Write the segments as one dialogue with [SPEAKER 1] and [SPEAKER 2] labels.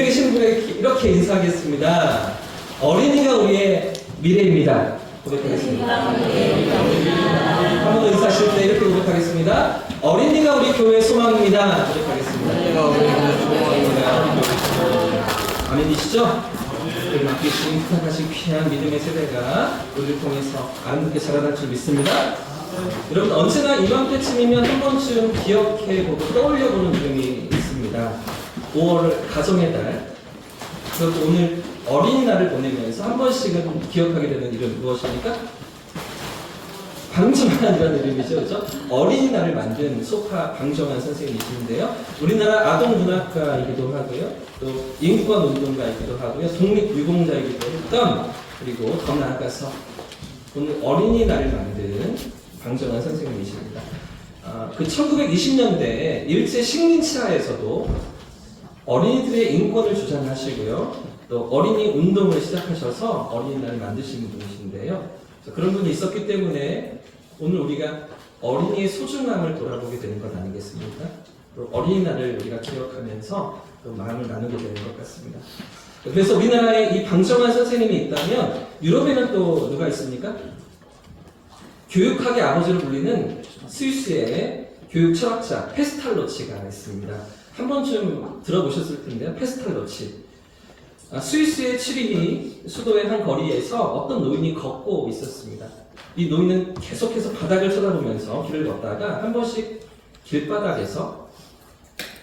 [SPEAKER 1] 계신 분에게 이렇게 인사하겠습니다. 어린이가 우리의 미래입니다. 고백하겠습니다. 한 번 더 인사하실 때 이렇게 고백하겠습니다. 어린이가 우리 교회의 소망입니다. 고백하겠습니다. 어린이가 우리 교회의 소망입니다. 아멘이시죠? 우리 맡기신 부탁하신 귀한 믿음의 세대가 우리를 통해서 아름답게 자라날 줄 믿습니다. 여러분, 언제나 이맘때쯤이면 한 번쯤 기억해보고 떠올려보는 이름이 있습니다. 5월 가정의 달, 그리고 오늘 어린이날을 보내면서 한 번씩은 기억하게 되는 이름 무엇입니까? 방정환이라는 이름이죠. 그렇죠? 어린이날을 만든 소파 방정환 선생님이신데요. 우리나라 아동문학가이기도 하고요. 또 인권 운동가이기도 하고요. 독립유공자이기도 했던, 그리고 더 나아가서 오늘 어린이날을 만든 방정환 선생님이십니다. 그 1920년대 일제 식민지하에서도 어린이들의 인권을 주장하시고요. 또 어린이 운동을 시작하셔서 어린이날을 만드신 분이신데요. 그런 분이 있었기 때문에 오늘 우리가 어린이의 소중함을 돌아보게 되는 것 아니겠습니까? 어린이날을 우리가 기억하면서 또 마음을 나누게 되는 것 같습니다. 그래서 우리나라에 이 방정환 선생님이 있다면 유럽에는 또 누가 있습니까? 교육학의 아버지로 불리는 스위스의 교육 철학자 페스탈로치가 있습니다. 한 번쯤 들어보셨을 텐데요. 페스탈로치. 스위스의 츠리히 수도의 한 거리에서 어떤 노인이 걷고 있었습니다. 이 노인은 계속해서 바닥을 쳐다보면서 길을 걷다가 한 번씩 길바닥에서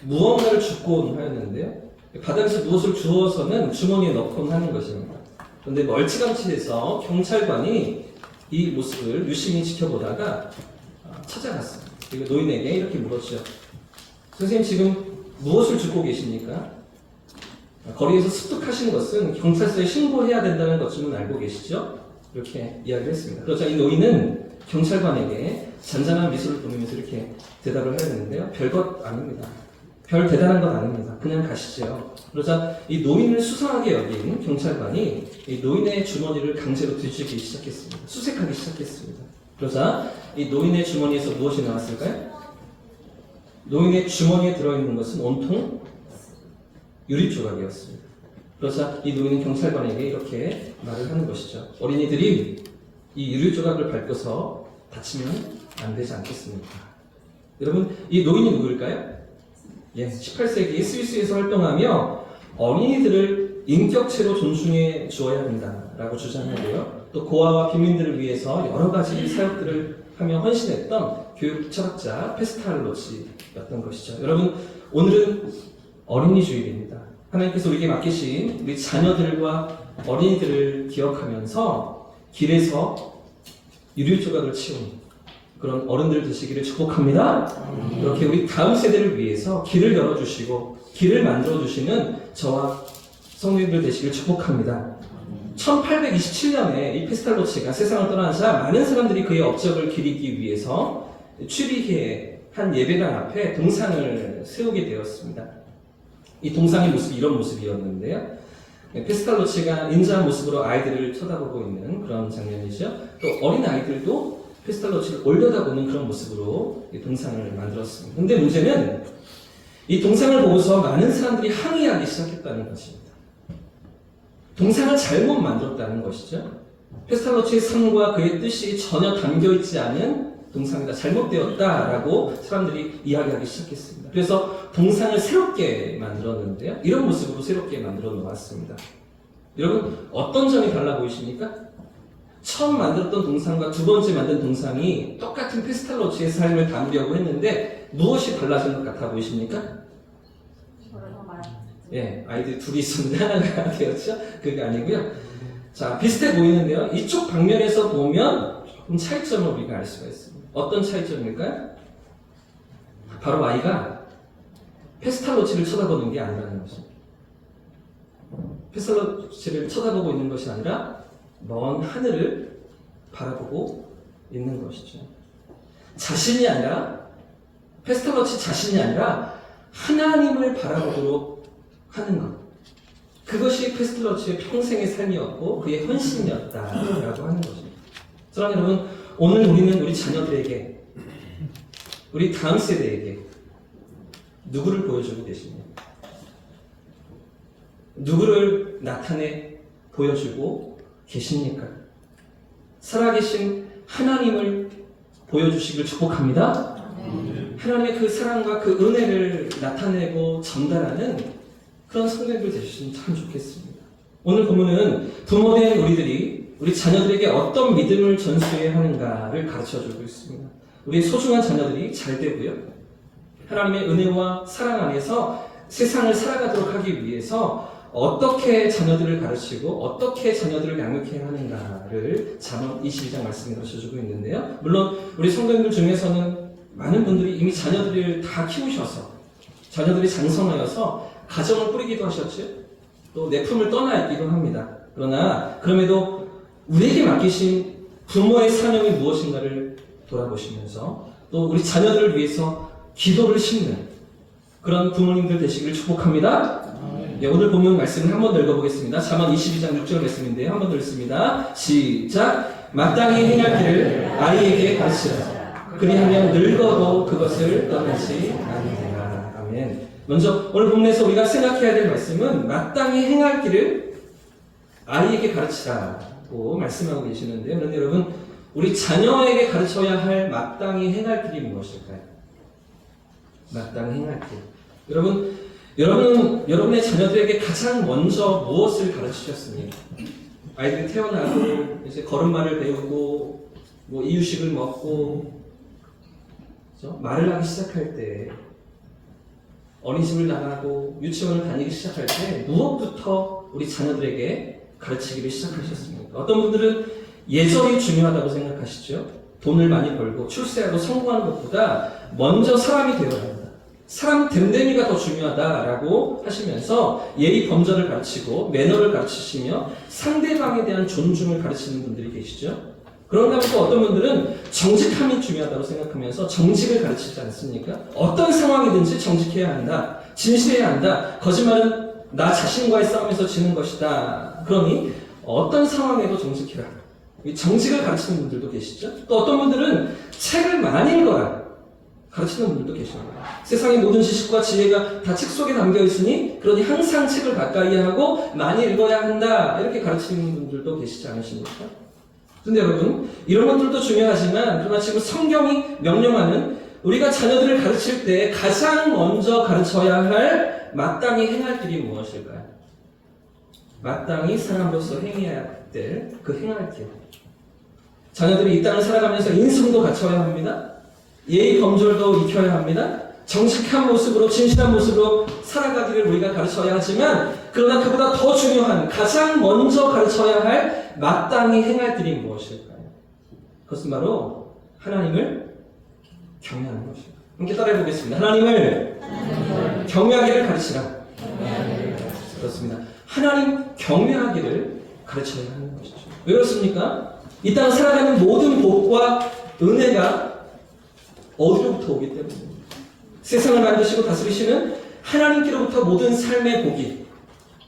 [SPEAKER 1] 무언가를 줍곤 하였는데요. 바닥에서 무엇을 주워서는 주머니에 넣곤 하는 것입니다. 그런데 멀찌감치해서 경찰관이 이 모습을 유심히 지켜보다가 찾아갔습니다. 그리고 노인에게 이렇게 물었죠. 선생님, 지금 무엇을 줍고 계십니까? 거리에서 습득하신 것은 경찰서에 신고해야 된다는 것쯤은 알고 계시죠? 이렇게 이야기를 했습니다. 그러자 이 노인은 경찰관에게 잔잔한 미소를 보이면서 이렇게 대답을 하였는데요. 별것 아닙니다. 별 대단한 것 아닙니다. 그냥 가시죠. 그러자 이 노인을 수상하게 여긴 경찰관이 이 노인의 주머니를 강제로 뒤지기 시작했습니다. 수색하기 시작했습니다. 그러자 이 노인의 주머니에서 무엇이 나왔을까요? 노인의 주머니에 들어있는 것은 온통 유리 조각이었습니다. 그러자 이 노인은 경찰관에게 이렇게 말을 하는 것이죠. 어린이들이 이 유리 조각을 밟고서 다치면 안 되지 않겠습니까? 여러분, 이 노인이 누구일까요? 예, 18세기 스위스에서 활동하며 어린이들을 인격체로 존중해 주어야 한다라고 주장하고요. 또 고아와 빈민들을 위해서 여러 가지 사역들을 하며 헌신했던 교육 철학자 페스탈로치였던 것이죠. 여러분, 오늘은 어린이 주일입니다. 하나님께서 우리에게 맡기신 우리 자녀들과 어린이들을 기억하면서 길에서 유리 조각을 치운 그런 어른들 되시기를 축복합니다. 이렇게 우리 다음 세대를 위해서 길을 열어주시고 길을 만들어주시는 저와 성도님들 되시기를 축복합니다. 1827년에 이 페스탈로치가 세상을 떠나자 많은 사람들이 그의 업적을 기리기 위해서 취리히의 한 예배당 앞에 동상을 세우게 되었습니다. 이 동상의 모습이 이런 모습이었는데요. 페스탈로치가 인자한 모습으로 아이들을 쳐다보고 있는 그런 장면이죠. 또 어린 아이들도 페스탈로치를 올려다보는 그런 모습으로 이 동상을 만들었습니다. 근데 문제는 이 동상을 보고서 많은 사람들이 항의하기 시작했다는 것입니다. 동상을 잘못 만들었다는 것이죠. 페스탈로치의 삶과 그의 뜻이 전혀 담겨있지 않은 동상이다, 잘못되었다라고 사람들이 이야기하기 시작했습니다. 그래서 동상을 새롭게 만들었는데요. 이런 모습으로 새롭게 만들어 놓았습니다. 여러분, 어떤 점이 달라 보이십니까? 처음 만들었던 동상과 두 번째 만든 동상이 똑같은 페스탈로치의 삶을 담으려고 했는데 무엇이 달라진 것 같아 보이십니까? 예, 아이들이 둘이 있었는데 하나가 되었죠? 그게 아니고요. 자, 비슷해 보이는데요. 이쪽 방면에서 보면 조금 차이점을 우리가 알 수가 있습니다. 어떤 차이점일까요? 바로 아이가 페스탈로치를 쳐다보는 게 아니라는 것입니다. 페스탈로치를 쳐다보고 있는 것이 아니라 먼 하늘을 바라보고 있는 것이죠. 자신이 아니라, 페스탈로치 자신이 아니라 하나님을 바라보도록 하는 것. 그것이 페스탈로치의 평생의 삶이었고 그의 헌신이었다라고 하는 것입니다. 사랑하는 여러분, 오늘 우리는 우리 자녀들에게, 우리 다음 세대에게 누구를 보여주고 계십니까? 누구를 나타내 보여주고 계십니까? 살아계신 하나님을 보여주시길 축복합니다. 하나님의 그 사랑과 그 은혜를 나타내고 전달하는 그런 성도님들 되시면 참 좋겠습니다. 오늘 본문은 부모된 우리들이 우리 자녀들에게 어떤 믿음을 전수해야 하는가를 가르쳐주고 있습니다. 우리 소중한 자녀들이 잘 되고요. 하나님의 은혜와 사랑 안에서 세상을 살아가도록 하기 위해서 어떻게 자녀들을 가르치고 어떻게 자녀들을 양육해야 하는가를 잠언 22장 말씀에 가르쳐주고 있는데요. 물론 우리 성도님들 중에서는 많은 분들이 이미 자녀들을 다 키우셔서 자녀들이 장성하여서 가정을 꾸리기도 하셨죠. 또 내품을 떠나 있기도 합니다. 그러나 그럼에도 우리에게 맡기신 부모의 사명이 무엇인가를 돌아보시면서 또 우리 자녀들을 위해서 기도를 심는 그런 부모님들 되시기를 축복합니다. 네, 오늘 본문 말씀을 한 번 더 읽어보겠습니다. 잠언 22장 6절 말씀인데요. 한 번 더 읽습니다. 시작. 마땅히 행할 길을 아이에게 가르치라. 그리하면 늙어도 그것을 떠나지 아니하리라. 아멘. 먼저 오늘 본문에서 우리가 생각해야 될 말씀은 마땅히 행할 길을 아이에게 가르치라고 말씀하고 계시는데요. 그런데 여러분, 우리 자녀에게 가르쳐야 할 마땅히 행할 길이 무엇일까요? 마땅히 행할 길. 여러분은 여러분의 자녀들에게 가장 먼저 무엇을 가르치셨습니까? 아이들이 태어나고 이제 걸음마를 배우고 뭐 이유식을 먹고 그렇죠? 말을 하기 시작할 때 어린이집을 나가고 유치원을 다니기 시작할 때 무엇부터 우리 자녀들에게 가르치기를 시작하셨습니까? 어떤 분들은 예절이 중요하다고 생각하시죠? 돈을 많이 벌고 출세하고 성공하는 것보다 먼저 사람이 되어야 한다. 사람 됨됨이가 더 중요하다라고 하시면서 예의 범절을 가르치고 매너를 가르치시며 상대방에 대한 존중을 가르치는 분들이 계시죠. 그런가 하면 또 어떤 분들은 정직함이 중요하다고 생각하면서 정직을 가르치지 않습니까? 어떤 상황이든지 정직해야 한다. 진실해야 한다. 거짓말은 나 자신과의 싸움에서 지는 것이다. 그러니 어떤 상황에도 정직해라. 정직을 가르치는 분들도 계시죠. 또 어떤 분들은 책을 많이 읽어라. 가르치는 분들도 계십니다. 세상의 모든 지식과 지혜가 다 책 속에 담겨 있으니 그러니 항상 책을 가까이 하고 많이 읽어야 한다. 이렇게 가르치는 분들도 계시지 않으십니까? 그런데 여러분, 이런 것들도 중요하지만 그러나 지금 성경이 명령하는 우리가 자녀들을 가르칠 때 가장 먼저 가르쳐야 할 마땅히 행할 길이 무엇일까요? 마땅히 사람으로서 행해야 될 그 행할 길. 자녀들이 이 땅을 살아가면서 인성도 갖춰야 합니다. 예의 범절도 익혀야 합니다. 정직한 모습으로 진실한 모습으로 살아가기를 우리가 가르쳐야 하지만 그러나 그보다 더 중요한 가장 먼저 가르쳐야 할 마땅히 행할 길이 무엇일까요? 그것은 바로 하나님을 경외하는 것입니다. 함께 따라해 보겠습니다. 하나님을 경외하기를 가르치라. 그렇습니다. 하나님 경외하기를 가르쳐야 하는 것이죠. 왜 그렇습니까? 이 땅 살아가는 모든 복과 은혜가 어디로부터 오기 때문입니다. 세상을 만드시고 다스리시는 하나님께로부터 모든 삶의 복이,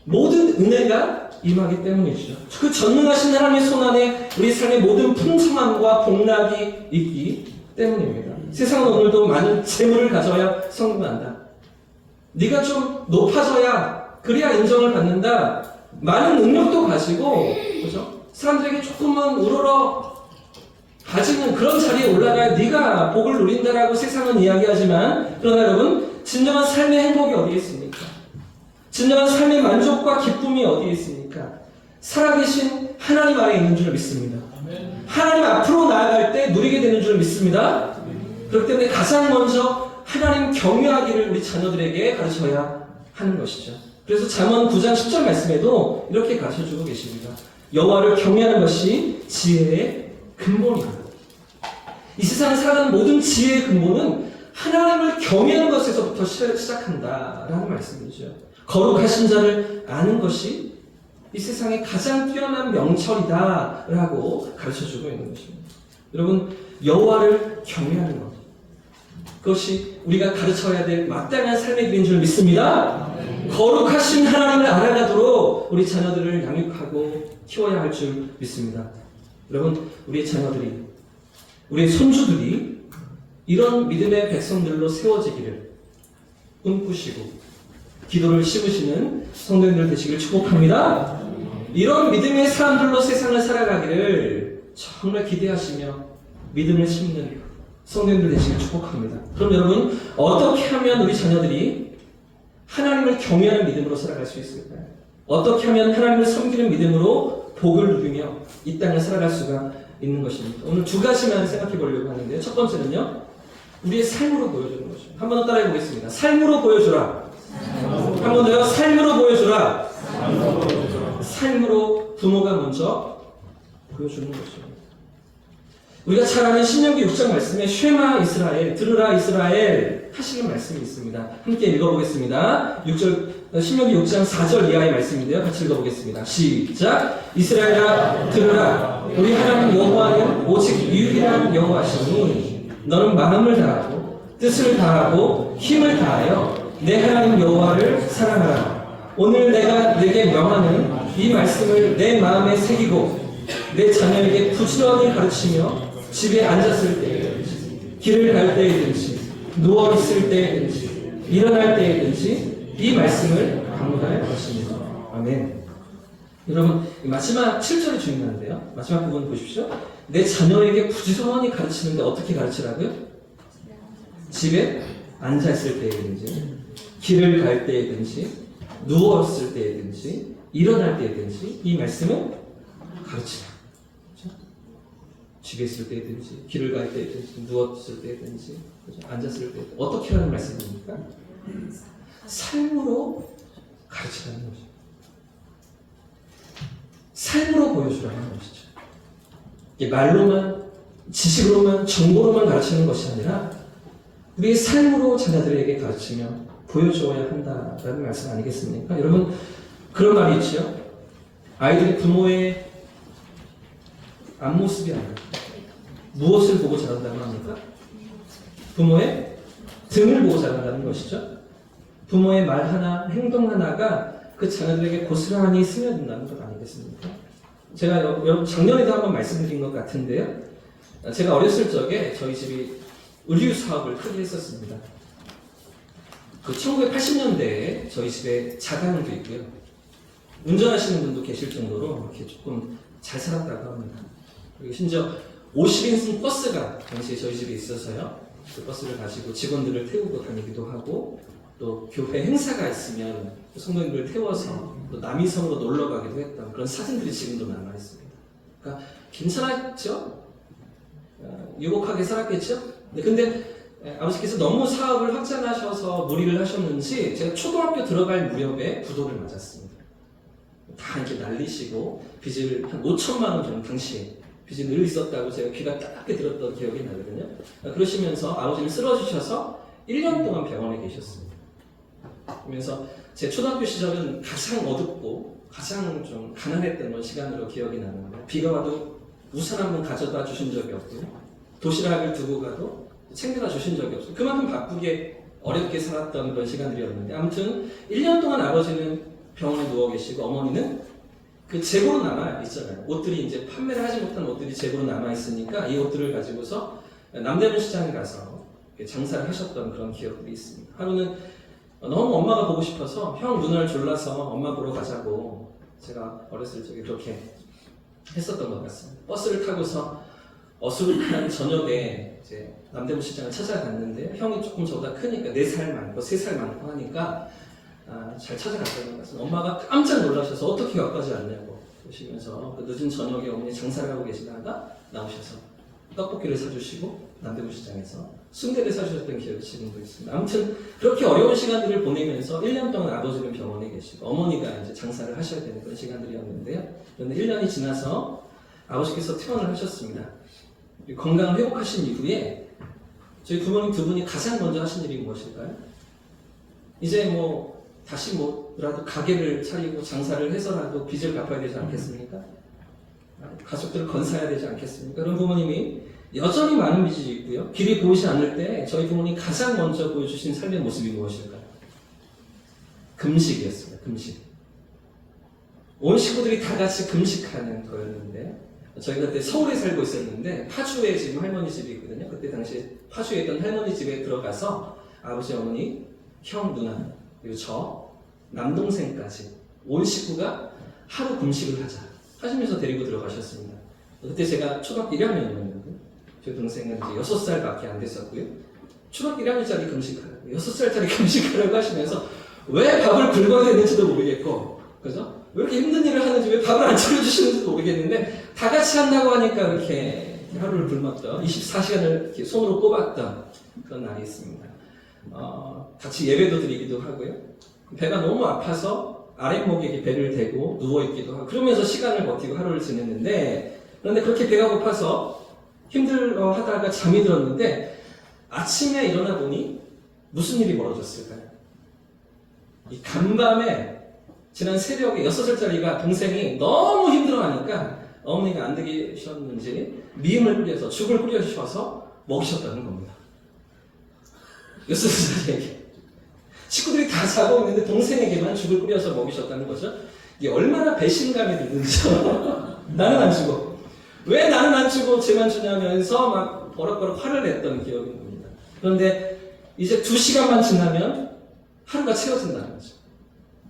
[SPEAKER 1] 모든 은혜가 임하기 때문이죠. 그 전능하신 하나님의 손안에 우리 삶의 모든 풍성함과 복락이 있기 때문입니다. 세상은 오늘도 많은 재물을 가져야 성공한다. 네가 좀 높아져야 그래야 인정을 받는다. 많은 능력도 가지고 그죠? 사람들에게 조금은 우러러 가지는 그런 자리에 올라가야 네가 복을 누린다라고 세상은 이야기하지만 그러나 여러분, 진정한 삶의 행복이 어디에 있습니까? 진정한 삶의 만족과 기쁨이 어디에 있습니까? 살아계신 하나님 안에 있는 줄 믿습니다. 하나님 앞으로 나아갈 때 누리게 되는 줄 믿습니다. 그렇기 때문에 가장 먼저 하나님 경외하기를 우리 자녀들에게 가르쳐야 하는 것이죠. 그래서 잠언 9장 10절 말씀에도 이렇게 가르쳐주고 계십니다. 여호와를 경외하는 것이 지혜의 근본이다. 이 세상에 살아가는 모든 지혜의 근본은 하나님을 경외하는 것에서부터 시작한다라는 말씀이죠. 거룩하신 자를 아는 것이 이 세상의 가장 뛰어난 명철이다라고 가르쳐주고 있는 것입니다. 여러분, 여호와를 경외하는 것, 그것이 우리가 가르쳐야 될 마땅한 삶의 길인 줄 믿습니다. 거룩하신 하나님을 알아가도록 우리 자녀들을 양육하고 키워야 할 줄 믿습니다. 여러분, 우리의 자녀들이, 우리의 손주들이 이런 믿음의 백성들로 세워지기를 꿈꾸시고 기도를 씹으시는 성도님들 되시길 축복합니다. 이런 믿음의 사람들로 세상을 살아가기를 정말 기대하시며 믿음을 심는 성도님들 되시길 축복합니다. 그럼 여러분, 어떻게 하면 우리 자녀들이 하나님을 경외하는 믿음으로 살아갈 수 있을까요? 어떻게 하면 하나님을 섬기는 믿음으로 복을 누리며 이 땅을 살아갈 수가 있는 것입니다. 오늘 두 가지만 생각해 보려고 하는데요. 첫 번째는요, 우리의 삶으로 보여주는 것입니다. 한 번 더 따라해 보겠습니다. 삶으로 보여주라. 한 번 더요. 삶으로 보여주라. 삶으로 부모가 먼저 보여주는 것입니다. 우리가 잘 아는 신명기 6장 말씀에 쉐마 이스라엘, 들으라 이스라엘 하시는 말씀이 있습니다. 함께 읽어보겠습니다. 신명기 6장 4절 이하의 말씀인데요. 같이 읽어보겠습니다. 시작. 이스라엘아 들으라. 우리 하나님 여호와는 오직 유일한 여호와시니 너는 마음을 다하고 뜻을 다하고 힘을 다하여 내 하나님 여호와를 사랑하라. 오늘 내가 내게 명하는 이 말씀을 내 마음에 새기고 내 자녀에게 부지런히 가르치며 집에 앉았을 때든지 길을 갈 때든지 누워있을 때든지 일어날 때든지 이 말씀을 강구할 것입니다. 아멘. 여러분, 마지막 7절이 중요한데요. 마지막 부분 보십시오. 내 자녀에게 부지런히 가르치는데 어떻게 가르치라고요? 집에 앉아있을 때든지 길을 갈 때든지 누웠을 때든지 일어날 때든지 이 말씀을 가르치라. 그렇죠? 집에 있을 때든지 길을 갈 때든지 누웠을 때든지 그렇죠? 앉았을 때 어떻게 하는 말씀입니까? 삶으로 가르치라는 것이죠. 삶으로 보여주라는 것이죠. 이게 말로만 지식으로만 정보로만 가르치는 것이 아니라 우리의 삶으로 자녀들에게 가르치며 보여주어야 한다라는 말씀 아니겠습니까? 여러분, 그런 말이 있죠. 아이들이 부모의 앞모습이 아니라 무엇을 보고 자란다고 합니까? 부모의 등을 보고 자란다는 것이죠. 부모의 말 하나, 행동 하나가 그 자녀들에게 고스란히 스며든다는 것 아니겠습니까? 제가 여러분 작년에도 한번 말씀드린 것 같은데요. 제가 어렸을 적에 저희 집이 의류 사업을 크게 했었습니다. 그 1980년대에 저희 집에 자가용도 있고요. 운전하시는 분도 계실 정도로 이렇게 조금 잘 살았다고 합니다. 그리고 심지어 50인승 버스가 당시에 저희 집에 있어서요. 그 버스를 가지고 직원들을 태우고 다니기도 하고 또 교회 행사가 있으면 성도님들을 태워서 또 남이섬으로 놀러 가기도 했던 그런 사진들이 지금도 남아 있습니다. 그러니까 괜찮았죠? 유복하게 살았겠죠? 근데 아버지께서 너무 사업을 확장하셔서 무리를 하셨는지 제가 초등학교 들어갈 무렵에 부도를 맞았습니다. 다 이렇게 날리시고 빚을 한 5천만 원 정도 당시에 빚이 늘 있었다고 제가 귀가 따갑게 들었던 기억이 나거든요. 그러시면서 아버지를 쓰러지셔서 1년 동안 병원에 계셨습니다. 그러면서 제 초등학교 시절은 가장 어둡고 가장 좀 가난했던 그런 시간으로 기억이 나는데 비가 와도 우산 한 번 가져다 주신 적이 없고요. 도시락을 두고 가도 챙겨다 주신 적이 없어요. 그만큼 바쁘게 어렵게 살았던 그런 시간들이었는데 아무튼 1년 동안 아버지는 병원에 누워 계시고 어머니는 그 재고로 남아 있잖아요. 옷들이 이제 판매를 하지 못한 옷들이 재고로 남아 있으니까 이 옷들을 가지고서 남대문 시장에 가서 장사를 하셨던 그런 기억들이 있습니다. 하루는 너무 엄마가 보고 싶어서 형 누나를 졸라서 엄마 보러 가자고 제가 어렸을 적에 그렇게 했었던 것 같습니다. 버스를 타고서 어수룩한 저녁에 이제 남대문 시장을 찾아갔는데 형이 조금 저보다 크니까 4살 많고 3살 많고 하니까 잘 찾아갔다는 것 같습니다. 엄마가 깜짝 놀라셔서 어떻게 여기까지 왔냐고 그러시면서 그 늦은 저녁에 어머니 장사를 하고 계시다가 나오셔서 떡볶이를 사주시고 남대문 시장에서 순대를 사주셨던 기억이 지금도 있습니다. 아무튼 그렇게 어려운 시간들을 보내면서 1년 동안 아버지는 병원에 계시고 어머니가 이제 장사를 하셔야 되는 그런 시간들이었는데요. 그런데 1년이 지나서 아버지께서 퇴원을 하셨습니다. 건강을 회복하신 이후에 저희 부모님 두 분이 가장 먼저 하신 일이 무엇일까요? 이제 뭐 다시 뭐라도 가게를 차리고 장사를 해서라도 빚을 갚아야 되지 않겠습니까? 가족들을 건사해야 되지 않겠습니까? 그런 부모님이 여전히 많은 빚이 있고요. 길이 보이지 않을 때 저희 부모님 가장 먼저 보여주신 삶의 모습이 무엇일까요? 금식이었습니다. 금식. 온 식구들이 다 같이 금식하는 거였는데 저희가 그때 서울에 살고 있었는데 파주에 지금 할머니 집이 있거든요. 그때 당시에 파주에 있던 할머니 집에 들어가서 아버지, 어머니, 형, 누나 그리고 저 남동생까지 온 식구가 하루 금식을 하자 하시면서 데리고 들어가셨습니다. 그때 제가 초등학교 1학년이었는데 제 동생은 이제 6살밖에 안 됐었고요. 초등학교 1학년짜리 금식하라고 6살짜리 금식하라고 하시면서 왜 밥을 굶어야 되는지도 모르겠고, 그죠? 왜 이렇게 힘든 일을 하는지 왜 밥을 안 차려주시는지도 모르겠는데 다 같이 한다고 하니까 이렇게 하루를 굶었던 24시간을 이렇게 손으로 꼽았던 그런 날이 있습니다. 같이 예배도 드리기도 하고요. 배가 너무 아파서 아랫목에 배를 대고 누워있기도 하고 그러면서 시간을 버티고 하루를 지냈는데, 그런데 그렇게 배가 고파서 힘들어 하다가 잠이 들었는데 아침에 일어나 보니 무슨 일이 벌어졌을까요? 이 간밤에 지난 새벽에 6살짜리가 동생이 너무 힘들어하니까 어머니가 안 되셨는지 미음을 뿌려서 죽을 끓여주셔서 먹이셨다는 겁니다. 6살짜리에게. 식구들이 다 자고 있는데 동생에게만 죽을 끓여서 먹이셨다는 거죠. 이게 얼마나 배신감이 드는지요. 나는 안 주고. 왜 나는 안 주고 쟤만 주냐면서 막 버럭버럭 화를 냈던 기억이 납니다. 그런데 이제 2시간만 지나면 하루가 채워진다는 거죠.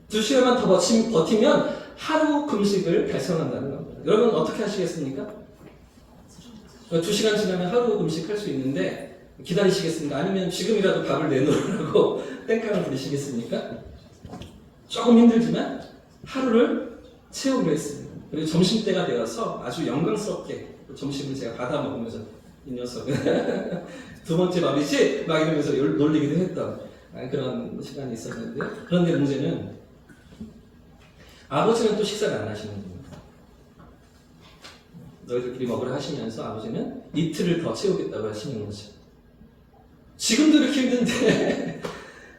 [SPEAKER 1] 2시간만 더 버티면 하루 금식을 달성한다는 겁니다. 여러분 어떻게 하시겠습니까? 2시간 지나면 하루 금식할 수 있는데 기다리시겠습니까? 아니면 지금이라도 밥을 내놓으라고 땡깡을 부리시겠습니까? 조금 힘들지만 하루를 채우기로 했습니다. 그리고 점심때가 되어서 아주 영광스럽게 점심을 제가 받아 먹으면서 이 녀석은 두 번째 밥이지? 막 이러면서 놀리기도 했던 그런 시간이 있었는데요. 그런데 문제는 아버지는 또 식사를 안 하시는 겁니다. 너희들끼리 먹으라 하시면서 아버지는 이틀을 더 채우겠다고 하시는 거죠. 지금도 이렇게 힘든데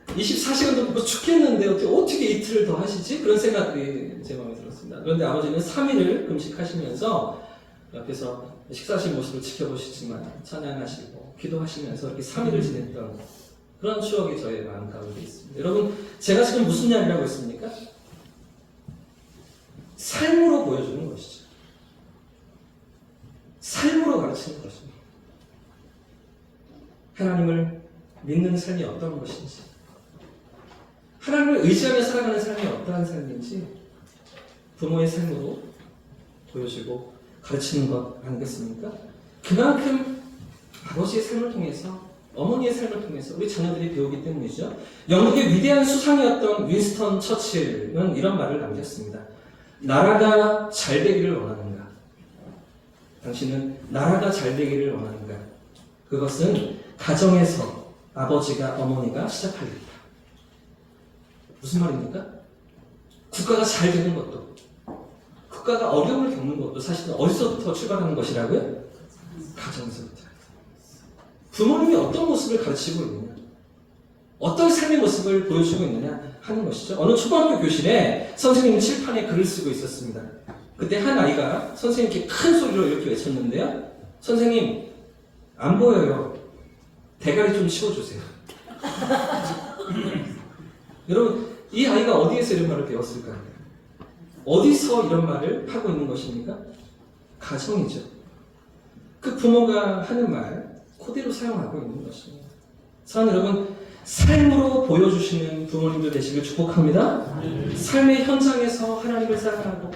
[SPEAKER 1] 24시간도 먹고 죽겠는데 어떻게 이틀을 더 하시지? 그런 생각들이 제 마음에 들었습니다. 그런데 아버지는 3일을 금식하시면서 옆에서 식사하신 모습을 지켜보시지만 찬양하시고 기도하시면서 이렇게 3일을 지냈던 그런 추억이 저의 마음 가운데 있습니다. 여러분, 제가 지금 무슨 이야기라고 했습니까? 삶으로 보여주는 것이죠. 삶으로 가르치는 것입니다. 하나님을 믿는 삶이 어떤 것인지, 하나님을 의지하며 살아가는 삶이 어떠한 삶인지 부모의 삶으로 보여주고 가르치는 것 아니겠습니까? 그만큼 아버지의 삶을 통해서, 어머니의 삶을 통해서 우리 자녀들이 배우기 때문이죠. 영국의 위대한 수상이었던 윈스턴 처칠은 이런 말을 남겼습니다. 나라가 잘 되기를 원하는가? 당신은 나라가 잘 되기를 원하는가? 그것은 가정에서 아버지가 어머니가 시작할 일이다. 무슨 말입니까? 국가가 잘 되는 것도, 국가가 어려움을 겪는 것도 사실은 어디서부터 출발하는 것이라고요? 가정에서부터. 부모님이 어떤 모습을 가르치고 있느냐, 어떤 삶의 모습을 보여주고 있느냐 하는 것이죠. 어느 초등학교 교실에 선생님이 칠판에 글을 쓰고 있었습니다. 그때 한 아이가 선생님께 큰 소리로 이렇게 외쳤는데요. 선생님, 안 보여요. 대가리 좀 치워주세요. 여러분, 이 아이가 어디에서 이런 말을 배웠을까요? 어디서 이런 말을 하고 있는 것입니까? 가정이죠. 그 부모가 하는 말 그대로 사용하고 있는 것입니다. 사랑하는 여러분, 삶으로 보여주시는 부모님들 되시길 축복합니다. 삶의 현장에서 하나님을 사랑하고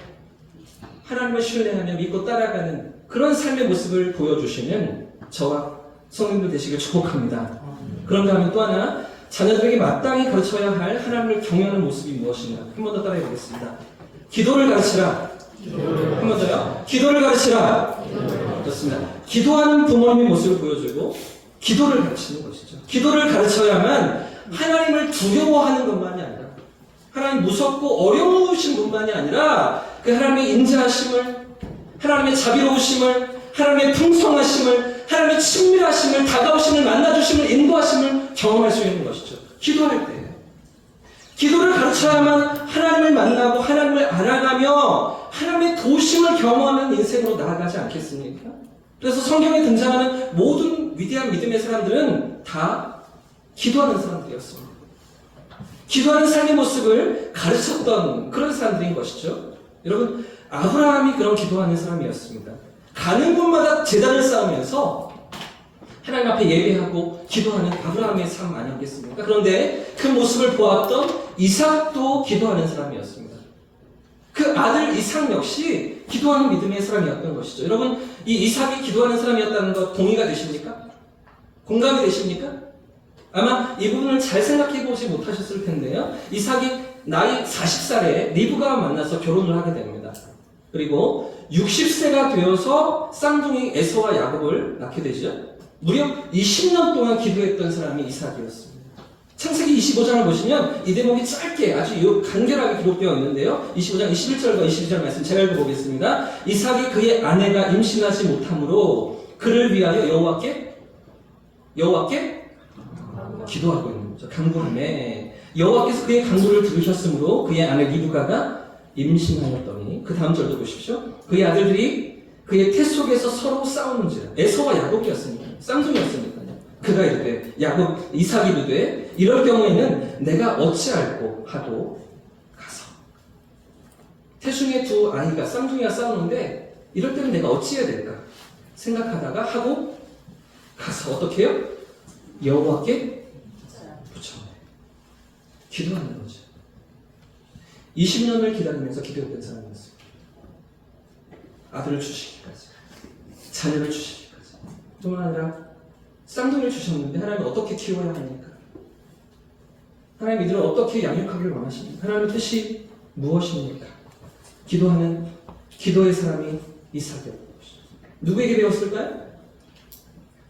[SPEAKER 1] 하나님을 신뢰하며 믿고 따라가는 그런 삶의 모습을 보여주시는 저와 성도님들 되시길 축복합니다. 그런가 하면 또 하나, 자녀들에게 마땅히 가르쳐야 할 하나님을 경외하는 모습이 무엇인가? 한 번 더 따라해 보겠습니다. 기도를 가르치라. 한 번 더요. 기도를 가르치라. 좋습니다. 기도하는 부모님의 모습을 보여주고 기도를 가르치는 것이죠. 기도를 가르쳐야만 하나님을 두려워하는 것만이 아니라, 하나님 무섭고 어려우신 분만이 아니라 그 하나님의 인자하심을, 하나님의 자비로우심을, 하나님의 풍성하심을, 하나님의 친밀하심을, 다가오심을, 만나주심을, 인도하심을 경험할 수 있는 것이죠. 기도할 때. 기도를 가르쳐야만 하나님을 만나고 하나님을 알아가며 하나님의 도심을 경험하는 인생으로 나아가지 않겠습니까? 그래서 성경에 등장하는 모든 위대한 믿음의 사람들은 다 기도하는 사람들이었습니다. 기도하는 삶의 모습을 가르쳤던 그런 사람들인 것이죠. 여러분, 아브라함이 그런 기도하는 사람이었습니다. 가는 곳마다 제단을 쌓으면서 하나님 앞에 예배하고 기도하는 아브라함의 삶 아니었겠습니까? 그런데 그 모습을 보았던 이삭도 기도하는 사람이었습니다. 그 아들 이삭 역시 기도하는 믿음의 사람이었던 것이죠. 여러분, 이 이삭이 기도하는 사람이었다는 것 동의가 되십니까? 공감이 되십니까? 아마 이 부분을 잘 생각해 보지 못하셨을 텐데요. 이삭이 나이 40살에 리브가와 만나서 결혼을 하게 됩니다. 그리고 60세가 되어서 쌍둥이 에서와 야곱을 낳게 되죠. 무려 20년 동안 기도했던 사람이 이삭이었습니다. 창세기 25장을 보시면 이 대목이 짧게 아주 간결하게 기록되어 있는데요. 25장 21절과 22절 말씀 제가 읽어보겠습니다. 이삭이 그의 아내가 임신하지 못하므로 그를 위하여 여호와께 기도하고 있는 거죠. 간구하네. 여호와께서 그의 간구를 들으셨으므로 그의 아내 리브가가 임신하였더니 그 다음 절도 보십시오. 그의 아들들이 그의 태 속에서 서로 싸우는지라. 에서와 야곱이었습니다. 쌍둥이였으니까요. 그가 이르되 이삭이 이르되 이럴 경우에는 내가 어찌할꼬 하고 가서 태중의 두 아이가 쌍둥이가 싸우는데 이럴 때는 내가 어찌해야 될까 생각하다가 하고 가서 어떻게 해요? 여호와께 붙여내 기도하는 거죠. 20년을 기다리면서 기도했던 사람이었어요. 아들을 주시기까지, 자녀를 주시기까지. 뿐만 아니라 쌍둥이를 주셨는데 하나님은 어떻게 키워야 합니까? 하나님 이들을 어떻게 양육하기를 원하십니까? 하나님의 뜻이 무엇입니까? 기도하는 기도의 사람이 이삭이었던 것이죠. 누구에게 배웠을까요?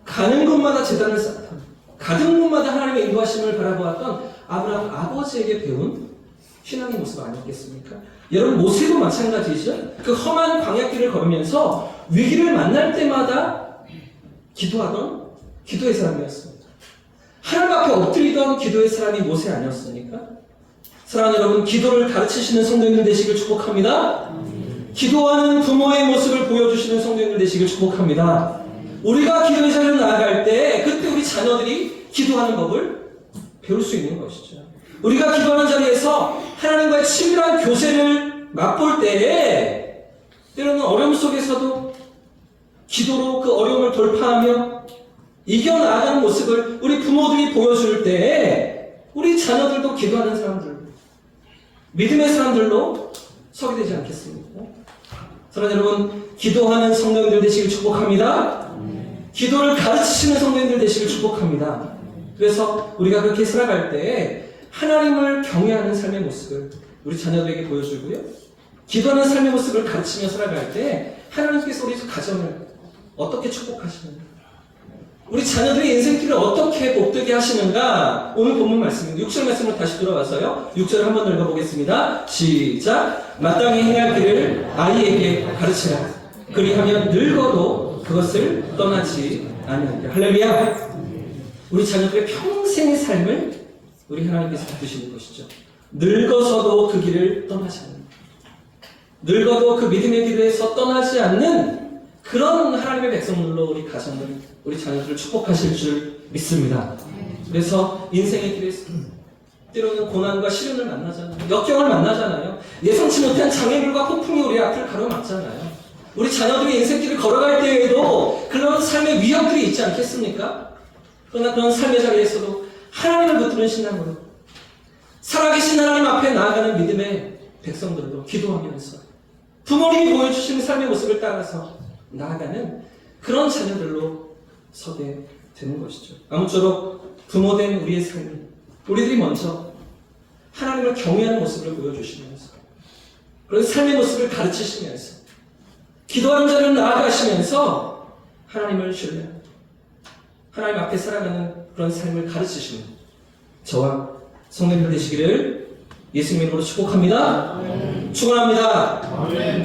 [SPEAKER 1] 가는 곳마다 제단을 쌓던, 가는 곳마다 하나님의 인도하심을 바라보았던 아브라함 아버지에게 배운 신앙의 모습 아니었겠습니까? 여러분, 모세도 마찬가지죠. 그 험한 광야길을 걸으면서 위기를 만날 때마다 기도하던 기도의 사람이었습니다. 하나님 앞에 엎드리던 기도의 사람이 모세 아니었습니까? 사랑하는 여러분, 기도를 가르치시는 성도님들 되시길 축복합니다. 기도하는 부모의 모습을 보여주시는 성도님들 되시길 축복합니다. 우리가 기도의 자리로 나아갈 때 그때 우리 자녀들이 기도하는 법을 배울 수 있는 것이죠. 우리가 기도하는 자리에서 하나님과의 친밀한 교제를 맛볼 때에 때로는 어려움 속에서도 기도로 그 어려움을 돌파하며 이겨나가는 모습을 우리 부모들이 보여줄 때에 우리 자녀들도 기도하는 사람들, 믿음의 사람들로 서게 되지 않겠습니까? 사랑하는 여러분, 기도하는 성도님들 되시길 축복합니다. 기도를 가르치시는 성도님들 되시길 축복합니다. 그래서 우리가 그렇게 살아갈 때 하나님을 경외하는 삶의 모습을 우리 자녀들에게 보여주고요. 기도하는 삶의 모습을 가르치며 살아갈 때 하나님께서 우리 가정을 어떻게 축복하시는가, 우리 자녀들의 인생길을 어떻게 복되게 하시는가, 오늘 본문 말씀입니다. 6절 말씀으로 다시 돌아와서요. 6절을 한번 더 읽어보겠습니다. 시작. 마땅히 행할 길을 아이에게 가르치라. 그리하면 늙어도 그것을 떠나지 아니하리라. 할렐루야. 우리 자녀들의 평생의 삶을 우리 하나님께서 바꾸시는 것이죠. 늙어서도 그 길을 떠나지 않는, 늙어도 그 믿음의 길에서 떠나지 않는 그런 하나님의 백성들로 우리 가정을, 우리 자녀들을 축복하실 줄 믿습니다. 그래서 인생의 길에서 때로는 고난과 시련을 만나잖아요. 역경을 만나잖아요. 예상치 못한 장애물과 폭풍이 우리 앞을 가로막잖아요. 우리 자녀들이 인생길을 걸어갈 때에도 그런 삶의 위협들이 있지 않겠습니까? 그러나 그런 삶의 자리에서도 하나님을 붙드는 신앙으로 살아계신 하나님 앞에 나아가는 믿음의 백성들로 기도하면서 부모님이 보여주시는 삶의 모습을 따라서 나아가는 그런 자녀들로 서게 되는 것이죠. 아무쪼록 부모된 우리의 삶이, 우리들이 먼저 하나님을 경외하는 모습을 보여주시면서 그런 삶의 모습을 가르치시면서 기도하는 자를 나아가시면서 하나님을 신뢰하는, 하나님 앞에 살아가는 그런 삶을 가르치시는 저와 성도님들 되시기를 예수님 이름으로 축복합니다. 축원합니다.